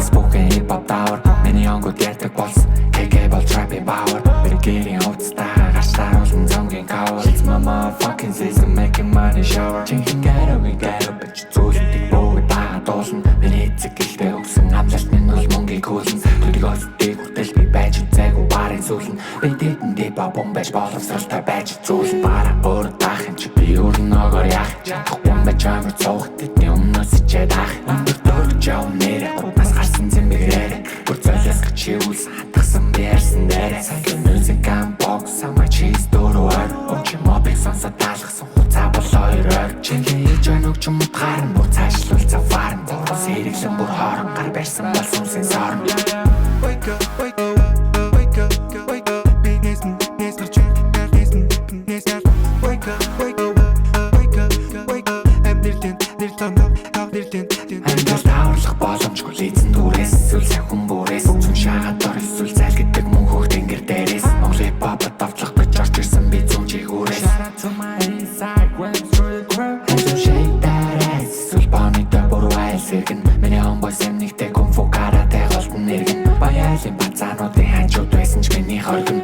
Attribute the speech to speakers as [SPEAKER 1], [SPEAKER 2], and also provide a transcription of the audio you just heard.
[SPEAKER 1] Facebook-ийн hip-hop даавар миний онгод ятдаг болсон KK бол trapping power Бэргэрийн хувцастайгаа гарч таруулан зонгийн cover It's my motherfucking season making money shower Чинхэн гарагийн гарав бич зүүлдэг бөгөөд байгаа дуулна Миний эцэг гэлтэй өгсөн амлалт минь бол мөнгийг хөлн Төдийг олдтыг хүртэл би байж үзээгүй барын сүүлэн Би дэдэн дипа бомбэж боловсралтай байж зүүлэн Бара өөр даах юм чи би өөр ногоор яах Чадах бомбэж амар цуух тэдний өмнөөс ичээд ах Өндөр дөрөг жав нэрэ гутнаас гарсан зэмбэгрээрэ Бүр золиос гэж шивүүлсэн хатгсан би ярьсан дээрэ Сайкл music and box сама чиз дөрөөр Очи мобик сонсоод таалгасан хуцаа бол хоёроор Чинхэн хийж байна өгч юм утгаар нь бүр цаашлуул заваар нь Дөрөс хэрэглэн бүр хоорон гар барьсан бол сүнсийн сорон
[SPEAKER 2] Wake up, wake up, wake up, wake up Би нэсэн гарч нэсэн Wake up, wake up, wake up, wake up Амьдэртэн, нэртэн, нэртэн
[SPEAKER 1] Амьдал тааварлах боломжгүй лийцэн дүүрээс Эсвэл сахин бүрээс Зүн шагаад дор эсвэл зайл гэдэг мөн хөх тэнгэр дээрээс Монгол хип-хопод давтлах гэж орж ирсэн би зүүн чигүүрээс Хэзээ shake that ass Эсвэл бонидо бүр вайл сэргэн Миний homeboy сэмнигтэй кунфу карате голтон нэргэн Баялын бацаануудын ханчууд байсан ч миний хоргон